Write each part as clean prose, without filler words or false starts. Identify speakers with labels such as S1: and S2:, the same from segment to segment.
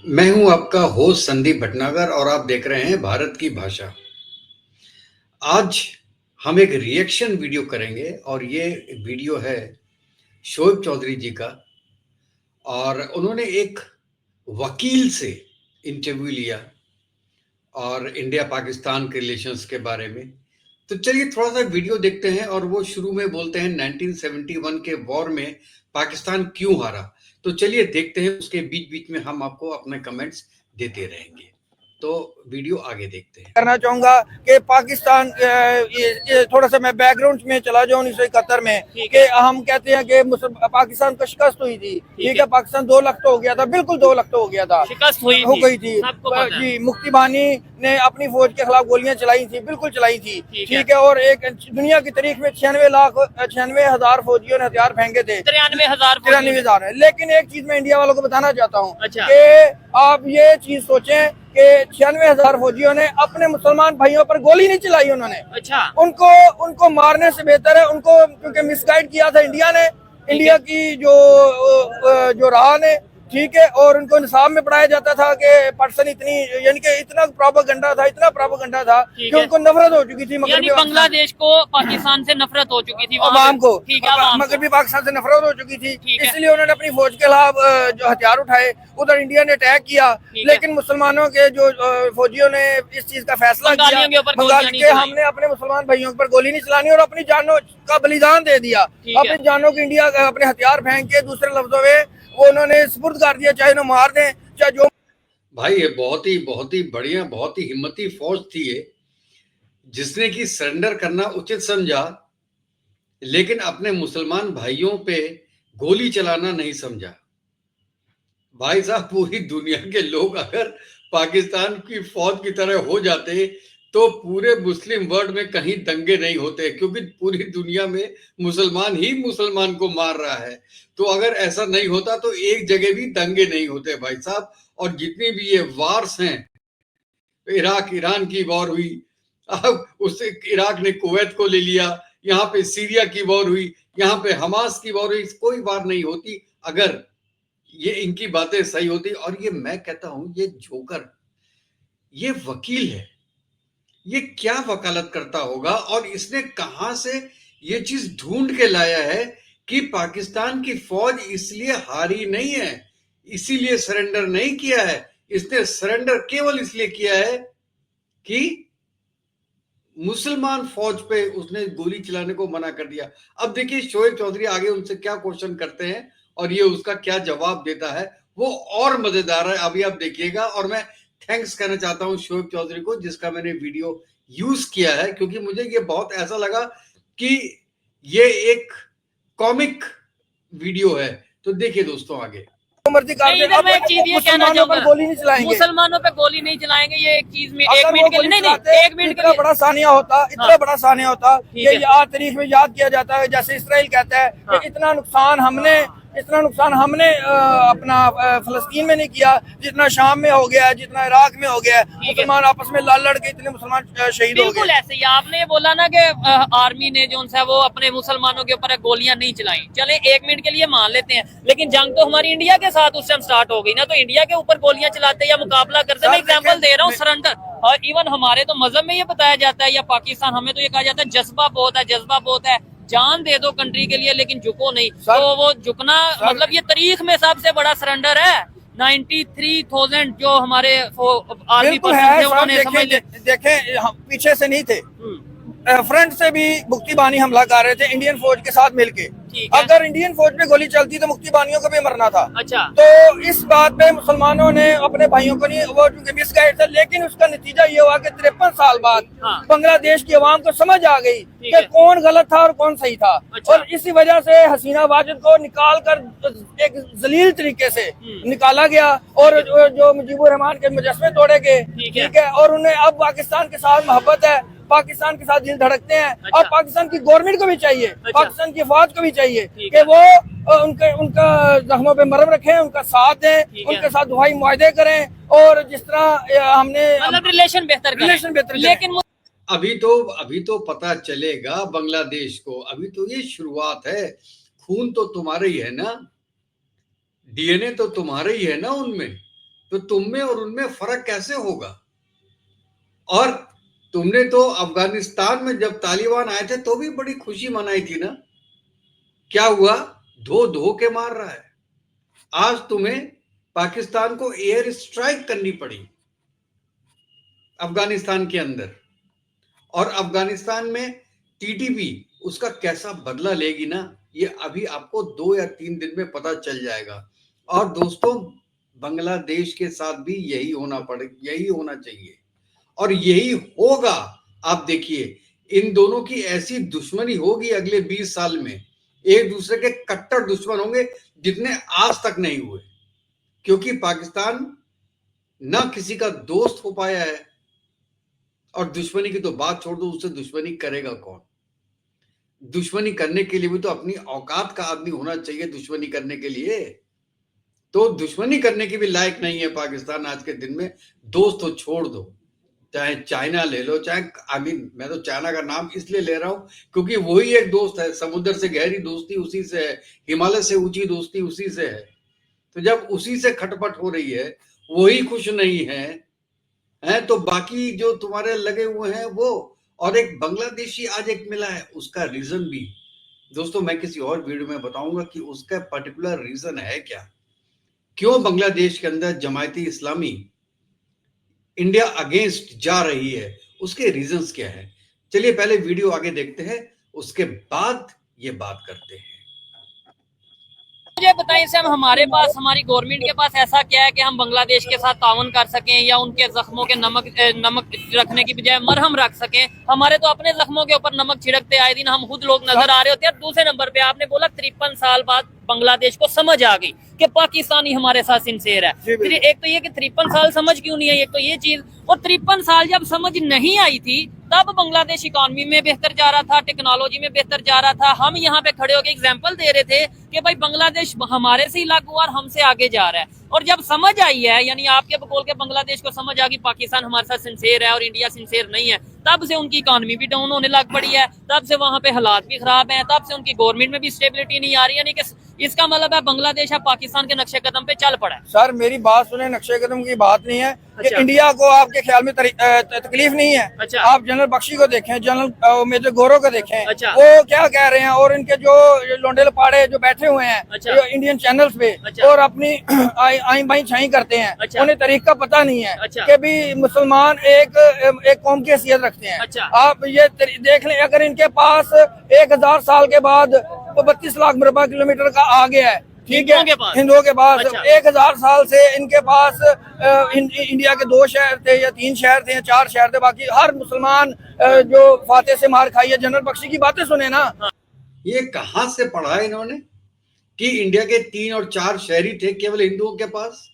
S1: मैं हूं आपका होस्ट संदीप भटनागर और आप देख रहे हैं भारत की भाषा। आज हम एक रिएक्शन वीडियो करेंगे और ये वीडियो है शोएब चौधरी जी का। और उन्होंने एक वकील से इंटरव्यू लिया और इंडिया पाकिस्तान के रिलेशंस के बारे में। तो चलिए थोड़ा सा वीडियो देखते हैं। और वो शुरू में बोलते हैं 1971 के वॉर में पाकिस्तान क्यों हारा। तो चलिए देखते हैं, उसके बीच बीच में हम आपको अपने कमेंट्स देते रहेंगे। तो वीडियो आगे देखते हैं।
S2: करना चाहूंगा कि पाकिस्तान ये थोड़ा सा मैं बैकग्राउंड में चला जाऊं 1971 में कि हम कहते हैं कि पाकिस्तान को शिकस्त हुई थी। ठीक है, पाकिस्तान 2 लाख तो हो गया था, बिल्कुल 2 लाख तो हो गया था,
S3: शिकस्त हुई
S2: हो
S3: थी,
S2: गई थी जी। मुक्ति बानी ने अपनी फौज के खिलाफ गोलियां चलाई थी, बिल्कुल चलाई थी। ठीक है, और एक दुनिया की तारीख में 96,00,000 फौजियों ने हथियार फेंके थे, 93,000। लेकिन एक चीज मैं इंडिया वालों को बताना चाहता हूँ कि आप ये चीज सोचें कि 96,000 फौजियों ने अपने मुसलमान भाइयों पर गोली नहीं चलाई उन्होंने। उनको मारने से बेहतर है उनको, क्योंकि मिसगाइड किया था इंडिया ने, इंडिया की जो राह ने। ठीक है, और उनको निसाब में पढ़ाया जाता था कि पाकिस्तान इतनी, यानी कि इतना प्रोपेगेंडा था कि उनको नफरत हो चुकी थी।
S3: बांग्लादेश को पाकिस्तान से नफरत हो चुकी थी,
S2: अवाम को, मगरबी पाकिस्तान से नफरत हो चुकी थी। इसलिए उन्होंने अपनी फौज के खिलाफ जो हथियार उठाए, उधर इंडिया ने अटैक किया। लेकिन मुसलमानों के जो फौजियों ने इस चीज का फैसला किया, बंगाल के, हमने अपने मुसलमान भाइयों पर गोली नहीं चलानी, और अपनी जानों का बलिदान दे दिया। अपनी जानों की इंडिया अपने हथियार फेंक के, दूसरे लफ्जों में वो उन्होंने सुपुर्द कर दिया, चाहे उन्हें मार दें चाहे जो।
S1: भाई ये बहुत ही बढ़िया, बहुत ही हिम्मती फौज थी ये, जिसने कि सरेंडर करना उचित समझा, लेकिन अपने मुसलमान भाइयों पे गोली चलाना नहीं समझा। भाई साहब, पूरी दुनिया के लोग अगर पाकिस्तान की फौज की तरह हो जाते तो पूरे मुस्लिम वर्ल्ड में कहीं दंगे नहीं होते, क्योंकि पूरी दुनिया में मुसलमान ही मुसलमान को मार रहा है। तो अगर ऐसा नहीं होता तो एक जगह भी दंगे नहीं होते भाई साहब। और जितनी भी ये वार्स हैं, इराक ईरान की वॉर हुई, अब उससे इराक ने कुवैत को ले लिया, यहाँ पे सीरिया की वॉर हुई, यहाँ पे हमास की वॉर हुई, कोई वार नहीं होती अगर ये इनकी बातें सही होती। और ये मैं कहता हूं, ये जोकर, ये वकील है, ये क्या वकालत करता होगा और इसने कहां से ये चीज ढूंढ के लाया है कि पाकिस्तान की फौज इसलिए हारी नहीं है, इसीलिए सरेंडर नहीं किया है। इसने सरेंडर केवल इसलिए किया है कि मुसलमान फौज पे उसने गोली चलाने को मना कर दिया। अब देखिए शोएब चौधरी आगे उनसे क्या क्वेश्चन करते हैं और ये उसका क्या जवाब देता है, वो और मजेदार है। अभी आप देखिएगा। और मैं थैंक्स कहना चाहता हूं शोएब चौधरी को, जिसका मैंने वीडियो यूज किया है, क्योंकि मुझे ये बहुत ऐसा लगा कि ये एक कॉमिक वीडियो है। तो देखिए दोस्तों आगे।
S2: मर्जी कर दे,
S3: मैं एक चीज ये कहना चाहूंगा,
S2: गोली नहीं चलाएंगे,
S3: मुसलमानों पे गोली नहीं चलाएंगे। ये एक चीज में 1 मिनट के लिए नहीं, 1 मिनट के लिए
S2: बड़ा सानिया होता, इतना बड़ा सानिया होता, ये आज तारीख में याद किया जाता है। जैसे इसराइल कहता है कि इतना नुकसान हमने अपना फलस्तीन में नहीं किया जितना शाम में हो गया, जितना इराक में हो गया। मुसलमान आपस में लड़ के इतने मुसलमान शहीद हो गए।
S3: बिल्कुल ऐसे ही आपने बोला ना कि आर्मी ने जो है वो अपने मुसलमानों के ऊपर गोलियां नहीं चलाई। चले 1 मिनट के लिए मान लेते हैं, लेकिन जंग तो हमारी इंडिया के साथ उस टाइम स्टार्ट हो गई ना, तो इंडिया के ऊपर गोलियां चलाते या मुकाबला करते। मैं एग्जाम्पल दे रहा हूँ, सरेंडर। और इवन हमारे तो मजहब में ये बताया जाता है, या पाकिस्तान, हमें तो ये कहा जाता है जज्बा बहुत है, जान दे दो कंट्री के लिए लेकिन झुको नहीं। तो वो झुकना मतलब ये तारीख में सबसे बड़ा सरेंडर है। 93,000 जो हमारे आर्मी पर्सन थे, उन्होंने समझ
S2: देखें, हम पीछे से नहीं थे, फ्रंट से भी मुक्ति बानी हमला कर रहे थे इंडियन फौज के साथ मिलके। अगर इंडियन फौज पे गोली चलती तो मुक्ति बानियों को भी मरना था।
S3: अच्छा,
S2: तो इस बात पे मुसलमानों ने अपने भाइयों को नहीं, वो चूंकि मिसगाइड था, लेकिन उसका नतीजा ये हुआ कि 53 साल बाद बांग्लादेश की आवाम को समझ आ गई कि कौन गलत था और कौन सही था। और इसी वजह से हसीना वाजिद को निकाल कर एक जलील तरीके से निकाला गया, और जो मुजीबुर रहमान के मुजस्मे तोड़े गए। ठीक है, और उन्हें अब पाकिस्तान के साथ मोहब्बत है, पाकिस्तान के साथ दिल धड़कते हैं। और पाकिस्तान की गवर्नमेंट को भी चाहिए, पाकिस्तान की फौज को भी चाहिए कि वो उनका जख्मों पे मरहम रखें, उनका साथ दें, उनके साथ दुआई मुआहदे करें, और जिस तरह हमने
S3: मतलब रिलेशन बेहतर लेकिन
S1: अभी तो पता चलेगा बांग्लादेश को। अभी तो ये शुरुआत है। खून तो तुम्हारा ही है ना, डीएनए तो तुम्हारा ही है ना उनमें। तो तुम में और उनमें फर्क कैसे होगा? और तुमने तो अफगानिस्तान में जब तालिबान आए थे तो भी बड़ी खुशी मनाई थी ना। क्या हुआ? धो धो के मार रहा है। आज तुम्हें पाकिस्तान को एयर स्ट्राइक करनी पड़ी अफगानिस्तान के अंदर, और अफगानिस्तान में टीटीपी उसका कैसा बदला लेगी ना, ये अभी आपको 2 या 3 दिन में पता चल जाएगा। और दोस्तों, बांग्लादेश के साथ भी यही होना चाहिए और यही होगा। आप देखिए, इन दोनों की ऐसी दुश्मनी होगी अगले 20 साल में, एक दूसरे के कट्टर दुश्मन होंगे जितने आज तक नहीं हुए, क्योंकि पाकिस्तान ना किसी का दोस्त हो पाया है, और दुश्मनी की तो बात छोड़ दो, उससे दुश्मनी करेगा कौन? दुश्मनी करने के लिए भी तो अपनी औकात का आदमी होना चाहिए दुश्मनी करने के लिए। तो दुश्मनी करने की भी लायक नहीं है पाकिस्तान आज के दिन में। दोस्त तो छोड़ दो, चाहे चाइना ले लो, चाहे मैं तो चाइना का नाम इसलिए ले रहा हूं क्योंकि वही एक दोस्त है। समुद्र से गहरी दोस्ती उसी से है, हिमालय से ऊंची दोस्ती उसी से है। तो जब उसी से खटपट हो रही है, वही खुश नहीं है तो बाकी जो तुम्हारे लगे हुए हैं वो। और एक बांग्लादेशी आज एक मिला है, उसका रीजन भी दोस्तों मैं किसी और वीडियो में बताऊंगा कि उसका पर्टिकुलर रीजन है क्या, क्यों बांग्लादेश के अंदर जमायती इस्लामी इंडिया अगेंस्ट जा रही है, उसके रीजंस क्या है। चलिए पहले वीडियो आगे देखते हैं, उसके बाद ये बात करते हैं।
S3: मुझे बताइए सर, हमारे पास, हमारी गवर्नमेंट के पास ऐसा क्या है कि हम बांग्लादेश के साथ ताउन कर सकें या उनके जख्मों के नमक रखने की बजाय मरहम रख सकें? हमारे तो अपने जख्मों के ऊपर नमक छिड़कते आए दिन हम खुद लोग नजर आ रहे होते हैं। दूसरे नंबर पे आपने बोला 53 साल बाद बांग्लादेश को समझ आ गई कि पाकिस्तानी हमारे साथ सिंसियर है। फिर एक तो ये कि 53 साल समझ क्यों नहीं है, एक तो ये चीज। और 53 साल जब समझ नहीं आई थी तब बांग्लादेश इकॉनमी में बेहतर जा रहा था, टेक्नोलॉजी में बेहतर जा रहा था। हम यहाँ पे खड़े होकर एग्जांपल दे रहे थे कि भाई बांग्लादेश हमारे से ही लागू और हमसे आगे जा रहा है। और जब समझ आई है, यानी आपके बोल के बांग्लादेश को समझ आ गई पाकिस्तान हमारे साथ सिंसियर है और इंडिया सिंसियर नहीं है, तब से उनकी इकॉनमी भी डाउन होने लग पड़ी है, तब से वहां पे हालात भी खराब हैं, तब से उनकी गवर्नमेंट में भी स्टेबिलिटी नहीं आ रही। यानी कि इसका मतलब है बांग्लादेश अब पाकिस्तान के नक्शे कदम पे चल पड़ा है।
S2: सर मेरी बात सुने, नक्शे कदम की बात नहीं है कि
S3: अच्छा।
S2: इंडिया को आपके ख्याल में तकलीफ नहीं है।
S3: अच्छा।
S2: आप जनरल बख्शी को देखें, जनरल मेजर गौरव को देखें,
S3: अच्छा।
S2: वो क्या कह रहे हैं, और इनके जो लोंडे लपाड़े जो बैठे हुए हैं
S3: अच्छा।
S2: जो इंडियन चैनल्स पे
S3: अच्छा।
S2: और अपनी आई बाई छाई करते हैं।
S3: अच्छा।
S2: उन्हें तरीका पता नहीं है
S3: अच्छा।
S2: कि भी मुसलमान एक कौम की हैसियत रखते हैं।
S3: अच्छा।
S2: आप ये देख लें, अगर इनके पास 1000 साल के बाद 32 लाख मुरबा किलोमीटर का आ गया है, ठीक है, हिंदुओं के पास।
S3: अच्छा।
S2: 1000 साल से इनके पास इंडिया के 2 शहर थे या 3 शहर थे या 4 शहर थे, बाकी हर मुसलमान जो फातेह से मार खाई है। जनरल बख्शी की बातें सुने ना।
S1: ये कहां से पढ़ा है इन्होंने कि इंडिया के 3 और 4 शहरी थे केवल हिंदुओं के पास?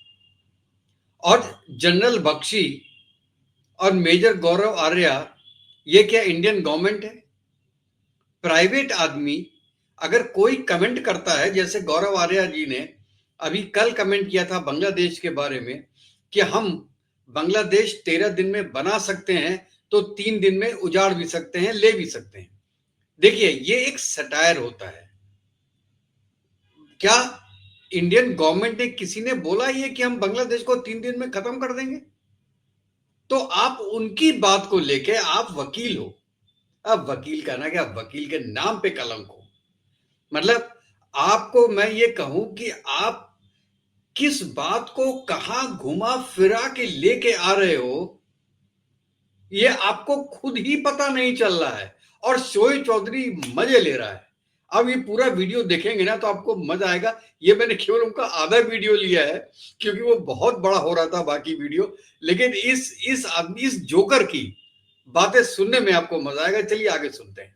S1: और जनरल बख्शी और मेजर गौरव आर्या, ये क्या इंडियन गवर्नमेंट है? प्राइवेट आदमी अगर कोई कमेंट करता है, जैसे गौरव आर्या जी ने अभी कल कमेंट किया था बांग्लादेश के बारे में कि हम बांग्लादेश 13 दिन में बना सकते हैं तो 3 दिन में उजाड़ भी सकते हैं, ले भी सकते हैं। देखिए, ये एक सटायर होता है। क्या इंडियन गवर्नमेंट ने, किसी ने बोला ये कि हम बांग्लादेश को 3 दिन में खत्म कर देंगे? तो आप उनकी बात को लेके आप वकील हो। अब वकील का ना, क्या वकील के नाम पे कलंक हो। मतलब आपको मैं ये कहूं कि आप किस बात को कहां घुमा फिरा के लेके आ रहे हो, ये आपको खुद ही पता नहीं चल रहा है, और शोएब चौधरी मजे ले रहा है। अब ये पूरा वीडियो देखेंगे ना तो आपको मजा आएगा। ये मैंने केवल उनका आधा वीडियो लिया है क्योंकि वो बहुत बड़ा हो रहा था बाकी वीडियो, लेकिन इस जोकर की बातें सुनने में आपको मजा आएगा। चलिए आगे सुनते हैं।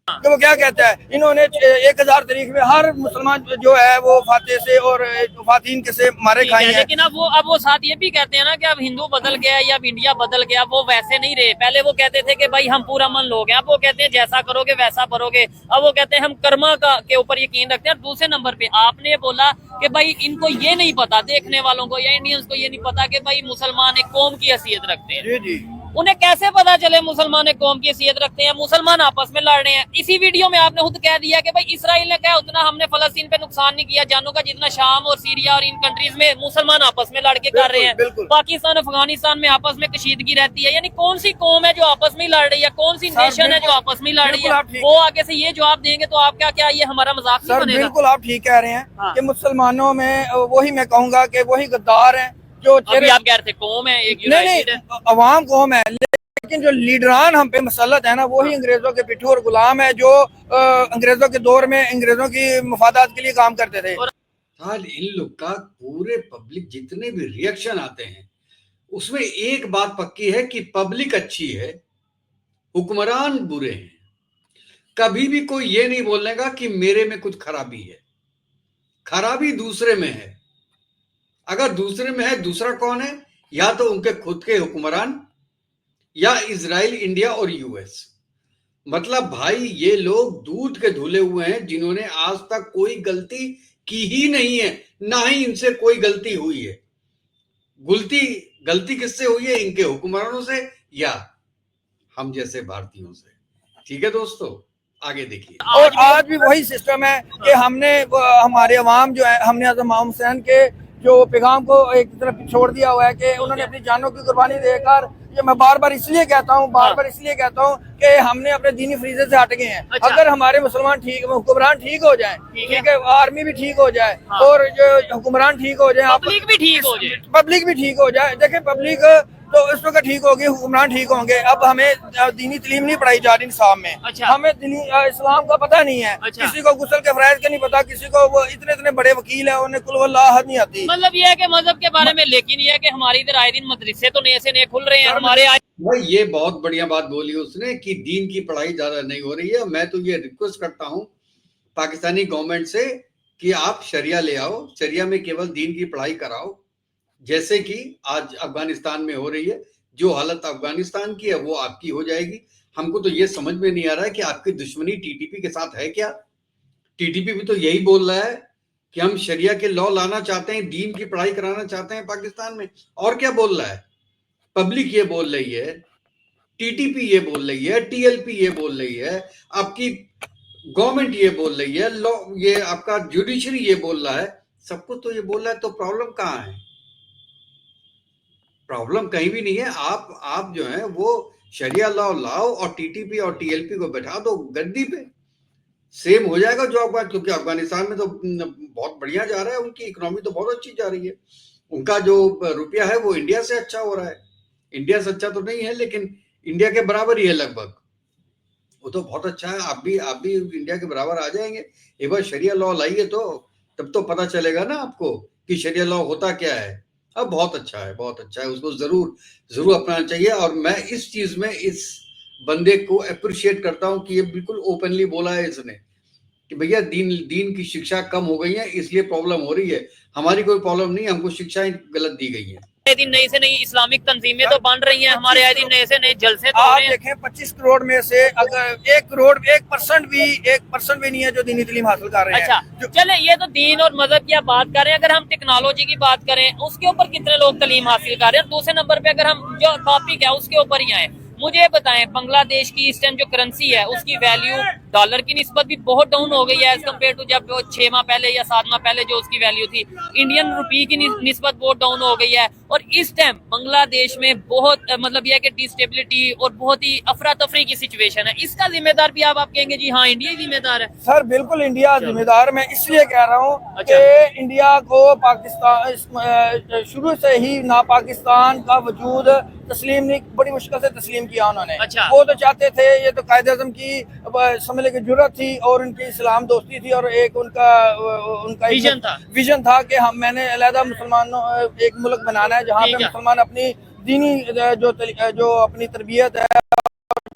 S2: तो वो क्या कहता है, इन्होंने 1000 तारीख में हर मुसलमान जो है वो फातेह से और फातीन के से मारे खाए हैं।
S3: लेकिन अब वो साथ ये भी कहते हैं ना कि अब हिंदू बदल गया या अब इंडिया बदल गया, वो वैसे नहीं रहे। पहले वो कहते थे कि भाई हम पूरा मन लोग हैं, अब वो कहते हैं जैसा करोगे वैसा करोगे। अब वो कहते हैं हम कर्मा के ऊपर यकीन रखते हैं। दूसरे नंबर पे आपने बोला कि भाई इनको ये नहीं पता, देखने वालों को या इंडियंस को ये नहीं पता कि भाई मुसलमान एक कौम की हैसियत रखते हैं।
S2: जी जी।
S3: उन्हें कैसे पता चले मुसलमान एक कौम की हैसियत रखते हैं, मुसलमान आपस में लड़ रहे हैं। इसी वीडियो में आपने खुद कह दिया कि भाई इसराइल ने कहा उतना हमने फलस्तीन पे नुकसान नहीं किया जानों का जितना शाम और सीरिया और इन कंट्रीज में मुसलमान आपस में लड़ के कर रहे हैं। पाकिस्तान अफगानिस्तान में आपस में कशीदगी रहती है। यानी कौन सी कौम है जो आपस में लड़ रही है, कौन सी नेशन है जो आपस में लड़ रही है? वो आगे से ये जवाब देंगे तो आप क्या क्या ये हमारा मजाक नहीं बनेगा?
S2: बिल्कुल आप ठीक कह रहे हैं कि मुसलमानों में वही मैं कहूँगा कि वही गद्दार हैं जो
S3: आप कह रहे थे कौम है, एक यूनाइटेड है,
S2: अवाम कौम है, लेकिन जो लीडरान हम पे मुसल्लत है ना वही अंग्रेजों के पिट्ठू और गुलाम है जो अंग्रेजों के दौर में अंग्रेजों की मफादात के लिए काम करते थे।
S1: इन लोग का पूरे पब्लिक जितने भी रिएक्शन आते हैं उसमें एक बात पक्की है कि पब्लिक अच्छी है, हुक्मरान बुरे हैं। कभी भी कोई ये नहीं बोलेगा कि मेरे में कुछ खराबी है। खराबी दूसरे में है। अगर दूसरे में है, दूसरा कौन है? या तो उनके खुद के हुक्मरान या इजराइल, इंडिया और यूएस। मतलब भाई ये लोग दूध के धुले हुए हैं जिन्होंने आज तक कोई गलती की ही नहीं है, ना ही इनसे कोई गलती हुई है। गलती किससे हुई है? इनके हुक्मरानों से या हम जैसे भारतीयों से। ठीक है दोस्तों, आगे देखिए।
S2: और आज भी वही सिस्टम है कि हमने हमारे अवाम जो है हमने इमाम हुसैन के जो पैगाम को एक तरफ छोड़ दिया हुआ है कि उन्होंने अपनी जानों की कुर्बानी देकर, ये मैं बार बार इसलिए कहता हूँ कि हमने अपने दीनी फरीजे से हट गए हैं।
S3: अच्छा।
S2: अगर हमारे मुसलमान ठीक, हुक्मरान ठीक हो जाए, ठीक है, आर्मी भी ठीक हो जाए और जो हुक्मरान ठीक हो जाए,
S3: पब्लिक भी ठीक हो जाए,
S2: पब्लिक भी ठीक हो जाए। देखिए पब्लिक तो इस वक्त ठीक होगी, हुक्मरान ठीक होंगे। अब हमें दीनी तालीम नहीं पढ़ाई जा रही निसाब में।
S3: अच्छा।
S2: हमें इस्लाम का पता नहीं है।
S3: अच्छा।
S2: किसी को गुस्ल के फराइज का नहीं पता, किसी को वो इतने बड़े वकील है उन्हें कुल वल्लाह नहीं आती।
S3: मतलब ये है कि मजहब के बारे में, लेकिन ये है कि हमारे इधर आए दिन मदरसे तो नए से नए खुल रहे हैं हमारे।
S1: भाई ये बहुत बढ़िया बात बोली उसने कि दीन की पढ़ाई ज्यादा नहीं हो रही है। मैं तो ये रिक्वेस्ट करता हूँ पाकिस्तानी गवर्नमेंट से कि आप शरिया ले आओ, शरिया में केवल दीन की पढ़ाई कराओ, जैसे कि आज अफगानिस्तान में हो रही है। जो हालत अफगानिस्तान की है वो आपकी हो जाएगी। हमको तो ये समझ में नहीं आ रहा है कि आपकी दुश्मनी टीटीपी के साथ है क्या? टीटीपी भी तो यही बोल रहा है कि हम शरिया के लॉ लाना चाहते हैं, दीन की पढ़ाई कराना चाहते हैं पाकिस्तान में। और क्या बोल रहा है? पब्लिक ये बोल रही है, टीटीपी ये बोल रही है, टीएलपी ये बोल रही है, आपकी गवर्नमेंट ये बोल रही है, लॉ ये आपका जुडिशरी ये बोल रहा है, सब कुछ तो ये बोल रहा है। तो प्रॉब्लम कहाँ है? प्रॉब्लम कहीं भी नहीं है। आप जो है वो शरिया लॉ लाओ और टीटीपी और टीएलपी को बैठा दो गद्दी पे, सेम हो जाएगा जो अफगान। क्योंकि अफगानिस्तान में तो बहुत बढ़िया जा रहा है, उनकी इकोनॉमी तो बहुत अच्छी जा रही है। उनका जो रुपया है वो इंडिया से अच्छा हो रहा है। इंडिया से अच्छा तो नहीं है लेकिन इंडिया के बराबर ही है लगभग। वो तो बहुत अच्छा है। आप भी इंडिया के बराबर आ जाएंगे। एक बार शरिया लॉ लाइए तो तब तो पता चलेगा ना आपको कि शरिया लॉ होता क्या है। अब बहुत अच्छा है, बहुत अच्छा है। उसको जरूर अपनाना चाहिए। और मैं इस चीज में इस बंदे को अप्रिशिएट करता हूं कि ये बिल्कुल ओपनली बोला है इसने कि भैया दीन की शिक्षा कम हो गई है, इसलिए प्रॉब्लम हो रही है। हमारी कोई प्रॉब्लम नहीं, हमको शिक्षाएं गलत दी गई है।
S3: आए दिन नई से नई इस्लामिक तंजीमें तो बन रही हैं हमारे, आए दिन नए से नए जलसे तो
S2: आप देखें 25 करोड़ में से अगर 1% भी नहीं है जो दीनी तालीम हासिल कर रहे हैं।
S3: अच्छा चले, ये तो दीन और मजहब की आप बात कर रहे हैं। अगर हम टेक्नोलॉजी की बात करें उसके ऊपर कितने लोग तालीम हासिल कर रहे हैं? दूसरे नंबर पे अगर हम जो टॉपिक है उसके ऊपर ही आए, मुझे बताएं बांग्लादेश की इस टाइम जो करेंसी है उसकी वैल्यू डॉलर की निस्बत भी बहुत डाउन हो गई है एज कम्पेयर टू जब 6 माह पहले या 7 माह पहले जो उसकी वैल्यू थी। इंडियन रुपी की निस्बत बहुत डाउन हो गई है। और इस टाइम बांग्लादेश में बहुत मतलब यह कि डिस्टेबिलिटी और बहुत ही अफरा तफरी की सिचुएशन है। इसका जिम्मेदार भी आप कहेंगे जी हाँ इंडिया जिम्मेदार है?
S2: सर बिल्कुल इंडिया जिम्मेदार। मैं इसलिए कह रहा हूँ कि इंडिया को पाकिस्तान शुरू से ही ना पाकिस्तान का वजूद तस्लीम नहीं, बड़ी मुश्किल से तस्लीम किया उन्होंने।
S3: अच्छा।
S2: वो तो चाहते थे, ये तो कायदे आज़म की समझ की जरूरत थी और उनकी इस्लाम दोस्ती थी और एक उनका विजन था कि मैंने अलहदा मुसलमानों एक मुल्क बनाना है जहाँ पे मुसलमान अपनी दीनी जो अपनी तरबियत है,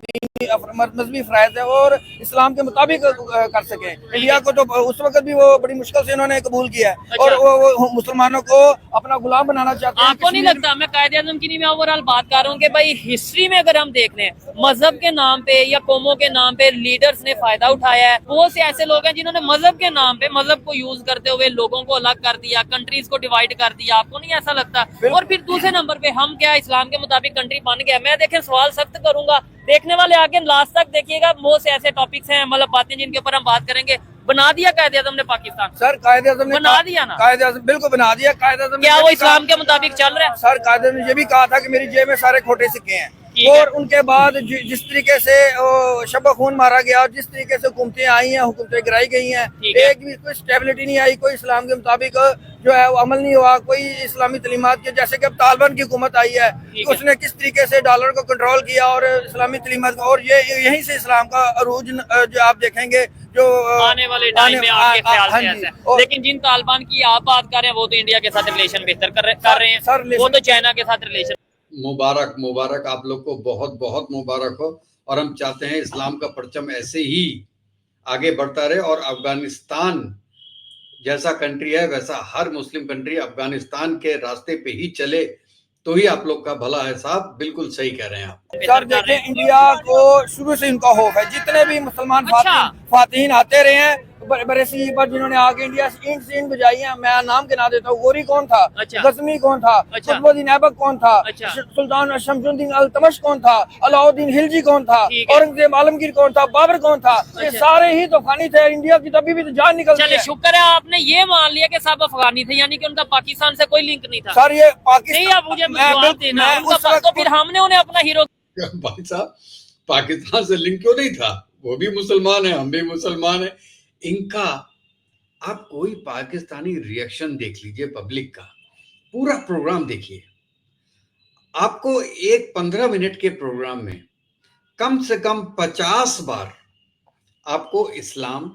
S2: दीन मजहबी फ़राइज़ है और इस्लाम के मुताबिक कर सकें। इंडिया को तो उस वक्त भी वो बड़ी मुश्किल से इन्होंने कबूल किया है और वो मुसलमानों को अपना गुलाम बनाना चाहते हैं।
S3: आपको नहीं लगता, मैं कायदे आज़म की नहीं, मैं ओवरऑल बात कर रहा हूँ कि भाई हिस्ट्री में अगर हम देख लें, मजहब के नाम पे या कौमों के नाम पे लीडर्स ने फायदा उठाया है। बहुत से ऐसे लोग हैं जिन्होंने मजहब के नाम पे मजहब को यूज करते हुए लोगों को अलग कर दिया, कंट्रीज को डिवाइड कर दिया। आपको नहीं ऐसा लगता? और फिर दूसरे नंबर पे हम क्या इस्लाम के मुताबिक कंट्री बन गया? मैं देखें सवाल सख्त करूंगा, देखने वाले आगे लास्ट तक देखिएगा। बहुत से ऐसे टॉपिक्स हैं, मतलब बातें जिनके ऊपर हम बात करेंगे। बना दिया कायदे आज़म ने पाकिस्तान?
S2: सर कायदे आज़म ने
S3: बना दिया ना?
S2: कायदे आज़म बिल्कुल बना दिया। कायदे आज़म
S3: क्या वो इस्लाम के मुताबिक चल रहा है?
S2: सर कायदे ने ये भी कहा था कि मेरी जेब में सारे खोटे सिक्के हैं। और उनके बाद जिस तरीके से शब खून मारा गया और जिस तरीके से हुकूमतें आई हैं, हुकूमतें गिराई गई हैं, एक भी कोई स्टेबिलिटी नहीं आई, कोई इस्लाम के मुताबिक जो है वो अमल नहीं हुआ, कोई इस्लामी तलीमात के। जैसे कि अब तालिबान की हुकूमत आई है, उसने किस तरीके से डॉलर को कंट्रोल किया और इस्लामी तलीमात को, और ये यहीं से इस्लाम का अरूज जो आप देखेंगे जो
S3: आने वाले टाइम में आपके ख्याल से ऐसा है। लेकिन जिन तालिबान की आप बात कर रहे हैं वो तो इंडिया के साथ रिलेशन बेहतर कर रहे हैं, वो तो चाइना के साथ रिलेशन।
S1: मुबारक मुबारक, आप लोग को बहुत बहुत मुबारक हो। और हम चाहते हैं इस्लाम का परचम ऐसे ही आगे बढ़ता रहे और अफगानिस्तान जैसा कंट्री है वैसा हर मुस्लिम कंट्री अफगानिस्तान के रास्ते पे ही चले तो ही आप लोग का भला है। साहब बिल्कुल सही कह रहे हैं आप।
S2: सर देखें, इंडिया को शुरू से इनका खौफ है। जितने भी मुसलमान फातिहीन आते रहे हैं बरसी पर, जिन्होंने आगे इंडिया से ईंट बजाई है, मैं नाम के ना देता हूँ। गोरी कौन था? गजनी कौन था? कुतुबुद्दीन ऐबक कौन था? सुल्तान शमसुद्दीन अल्तमश कौन था? अलाउद्दीन खिलजी कौन था? औरंगजेब आलमगीर कौन था? बाबर कौन था? ये सारे ही तो अफगानी थे। इंडिया की तभी भी तो जान निकल गई।
S3: शुक्र है आपने ये मान लिया कि सब अफगानी थे, यानी कि उनका पाकिस्तान से कोई लिंक नहीं था।
S2: सर ये
S3: तो फिर हमने उन्हें अपना हीरो।
S1: भाई साहब पाकिस्तान से लिंक क्यों नहीं था? वो भी मुसलमान है, हम भी मुसलमान है। इनका आप कोई पाकिस्तानी रिएक्शन देख लीजिए, पब्लिक का पूरा प्रोग्राम देखिए। आपको एक 15 मिनट के प्रोग्राम में कम से कम 50 बार आपको इस्लाम,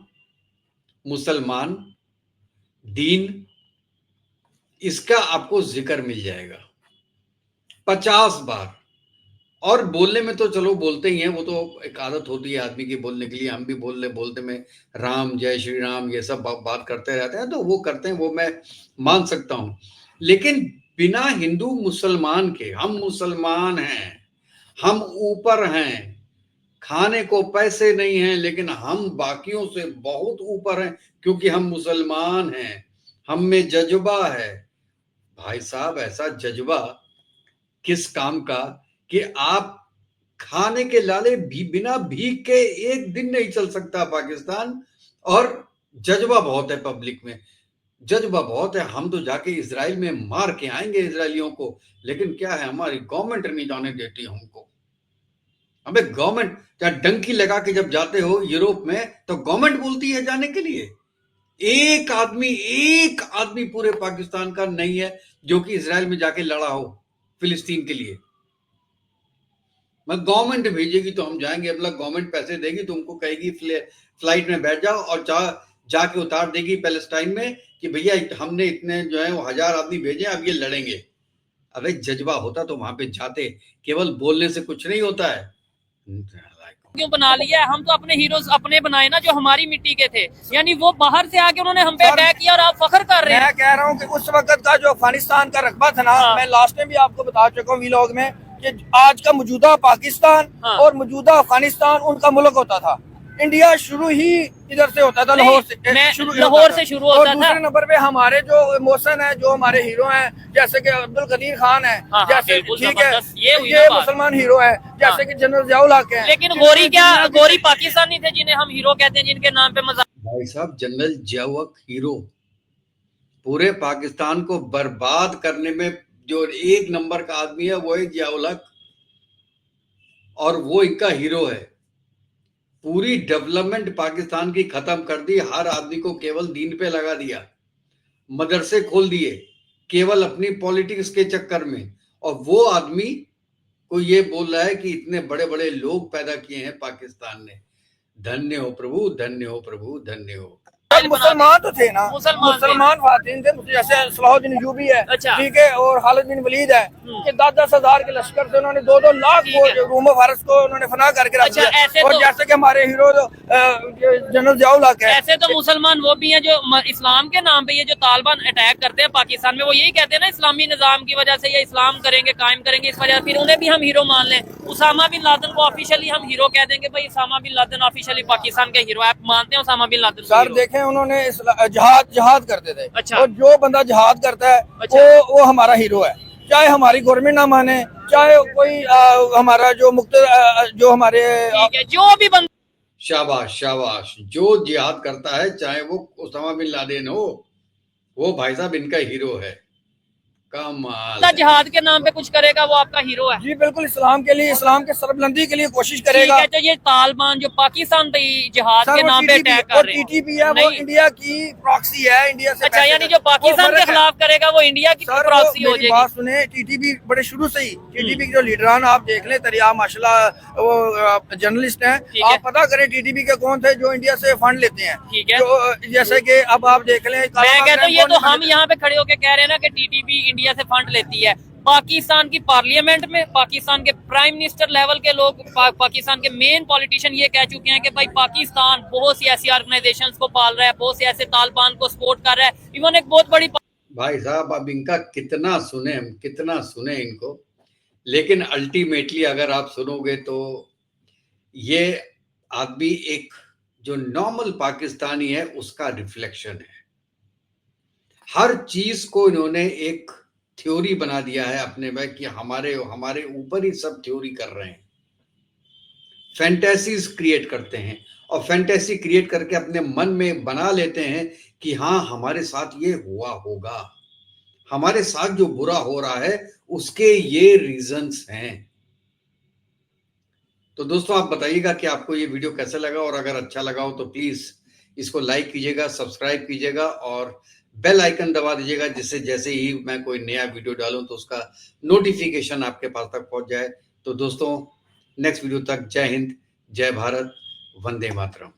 S1: मुसलमान, दीन, इसका आपको जिक्र मिल जाएगा 50 बार। और बोलने में तो चलो बोलते ही हैं, वो तो एक आदत होती है आदमी की बोलने के लिए। हम भी बोलते में राम, जय श्री राम, ये सब बात करते रहते हैं, तो वो करते हैं, वो मैं मान सकता हूं। लेकिन बिना हिंदू मुसलमान के, हम मुसलमान हैं, हम ऊपर हैं, खाने को पैसे नहीं हैं, लेकिन हम बाकियों से बहुत ऊपर हैं क्योंकि हम मुसलमान हैं, हम में जज्बा है। भाई साहब ऐसा जज्बा किस काम का कि आप खाने के लाले भी बिना भीख के एक दिन नहीं चल सकता पाकिस्तान। और जज्बा बहुत है पब्लिक में, जज्बा बहुत है। हम तो जाके इजराइल में मार के आएंगे इजरायलियों को, लेकिन क्या है हमारी गवर्नमेंट नहीं जाने देती हमको। हमें गवर्नमेंट चाहे डंकी लगा के जब जाते हो यूरोप में तो गवर्नमेंट बोलती है जाने के लिए। एक आदमी पूरे पाकिस्तान का नहीं है जो कि इजराइल में जाके लड़ा हो फिलिस्तीन के लिए। मैं गवर्नमेंट भेजेगी तो हम जाएंगे, अपना गवर्नमेंट पैसे देगी, तुमको कहेगी फ्लाइट में बैठ जाओ और जाके उतार देगी पैलेस्टाइन में कि भैया हमने इतने जो है 1000 आदमी भेजे, अब ये लड़ेंगे। अबे जज्बा होता तो वहां पे जाते, केवल बोलने से कुछ नहीं होता है।
S3: क्यों बना लिया है? हम तो अपने हीरोज अपने बनाए ना जो हमारी मिट्टी के थे, यानी वो बाहर से आके उन्होंने हम पे अटैक किया और आप फख्र कर रहे हैं।
S2: मैं कह रहा हूँ कि उस वक्त का जो अफगानिस्तान का रकबा था ना, मैं लास्ट टाइम भी आपको बता चुका हूँ व्लॉग में कि आज का मौजूदा पाकिस्तान और मौजूदा अफगानिस्तान उनका मुल्क होता था। इंडिया शुरू ही इधर से होता था, लाहौर से शुरू होता था। दूसरे नंबर पे हमारे जो मोहसिन है, जो हमारे हीरो हैं, जैसे कि अब्दुल कदीर खान है, जैसे ठीक है ये मुसलमान हीरो है, जैसे कि जनरल जियाउल हक है।
S3: लेकिन गोरी पाकिस्तानी थे जिन्हें हम हीरो कहते हैं, जिनके नाम पे मजाक।
S1: भाई साहब जनरल जियाउल हक हीरो, पूरे पाकिस्तान को बर्बाद करने में जो एक नंबर का आदमी है वो है जियाउल हक, और वो इनका हीरो है। पूरी डेवलपमेंट पाकिस्तान की खत्म कर दी, हर आदमी को केवल दीन पे लगा दिया, मदरसे खोल दिए केवल अपनी पॉलिटिक्स के चक्कर में। और वो आदमी को ये बोल रहा है कि इतने बड़े बड़े लोग पैदा किए हैं पाकिस्तान ने। धन्य हो प्रभु, धन्य हो प्रभु, धन्य हो।
S3: शैतान
S2: मुसलमान तो थे ना,
S3: मुसलमान
S2: खातिन थे, जैसे सलाहुद्दीन अय्यूबी है,
S3: अच्छा।
S2: ठीक है, और खालिद बिन वलीद है, कि 10-10 हजार के लश्कर से उन्होंने 2-2 लाख रूम फारस को उन्होंने फना करके रख
S3: अच्छा,
S2: दिया।
S3: ऐसे
S2: और
S3: तो-
S2: जैसे कि हमारे हीरो जनरल जियाउल हक है,
S3: ऐसे तो मुसलमान वो भी हैं जो इस्लाम के नाम पे ये जो तालिबान अटैक करते हैं पाकिस्तान में, वो यही कहते हैं ना इस्लामी निजाम की वजह से या इस्लाम करेंगे, कायम करेंगे, इस वजह फिर उन्हें भी हम हीरो मान लें। उसामा बिन लादेन को ऑफिशियली हम हीरो कह देंगे, भाई Osama bin Laden officially Pakistan के हीरो। आप मानते हैं उसामा बिन लादेन को
S2: सर
S3: हीरो?
S2: देखें उन्होंने जहाद करते थे,
S3: अच्छा।
S2: और जो बंदा जहाद करता है
S3: अच्छा।
S2: वो हमारा हीरो है, चाहे हमारी गवर्नमेंट ना माने, चाहे कोई हमारा जो हमारे
S3: ठीक है, जो भी बंदा
S1: शाबाश शाबाश, जो जिहाद करता है चाहे वो उसामा बिन लादेन हो, वो भाई साहब इनका हीरो है। कमाल है।
S3: जिहाद के नाम पे कुछ करेगा वो आपका हीरो है।
S2: जी बिल्कुल, इस्लाम के लिए, इस्लाम के सरबलंदी के लिए कोशिश
S3: ठीक
S2: करेगा।
S3: है, तो ये तालिबान जो पाकिस्तान पे जिहाद
S2: सर
S3: के
S2: वो
S3: नाम पे
S2: TTP
S3: अटैक
S2: और
S3: कर रहे हैं,
S2: TTP है, वो
S3: नहीं।
S2: इंडिया की प्रॉक्सी है, इंडिया से
S3: अच्छा,
S2: पैसे
S3: यानी
S2: कर-
S3: जो पाकिस्तान
S2: वो
S3: के
S2: फर्क है।
S3: खिलाफ करेगा वो इंडिया की
S2: सर
S3: प्रॉक्सी
S2: वो
S3: हो
S2: मेरी
S3: जाएगी।
S2: बात सुने, TTP बड़े शुरू से ही, TTP के जो लीडरान आप देख लें, तरिया माशाल्लाह वो जर्नलिस्ट हैं,
S3: ठीक है।
S2: आप पता करें TTP के कौन थे जो इंडिया से फंड लेते हैं।
S3: ठीक है।
S2: जो जैसे कि अब आप देख लें,
S3: मैं कहता हूँ ये तो हम यहाँ पे खड़े होके कह रहे हैं ना कि टीटीपी इंडिया से फंड लेती है। पाकिस्तान की पार्लियामेंट में पाकिस्तान के प्राइम मिनिस्टर लेवल के लोग, पाकिस्तान के मेन पॉलिटिशियन ये कह चुके हैं कि भाई पाकिस्तान बहुत सी ऐसी ऑर्गेनाइजेशंस को पाल रहा है, बहुत से ऐसे तालिबान को सपोर्ट कर रहा है। इवन एक बहुत बड़ी
S1: भाई साहब अब इनका कितना सुने इनको, लेकिन अल्टीमेटली अगर आप सुनोगे तो ये आदमी एक जो नॉर्मल पाकिस्तानी है उसका रिफ्लेक्शन है। हर चीज को इन्होंने एक थ्योरी बना दिया है अपने में कि हमारे ऊपर ही सब थ्योरी कर रहे हैं, फैंटेसीज क्रिएट करते हैं, और फैंटेसी क्रिएट करके अपने मन में बना लेते हैं कि हाँ हमारे साथ ये हुआ होगा, हमारे साथ जो बुरा हो रहा है उसके ये रीजंस हैं। तो दोस्तों आप बताइएगा कि आपको ये वीडियो कैसा लगा, और अगर अच्छा लगा हो तो प्लीज इसको लाइक कीजिएगा, सब्सक्राइब कीजिएगा और बेल आइकन दबा दीजिएगा, जिससे जैसे ही मैं कोई नया वीडियो डालूं तो उसका नोटिफिकेशन आपके पास तक पहुंच जाए। तो दोस्तों नेक्स्ट वीडियो तक जय हिंद, जय भारत, वंदे मातरम।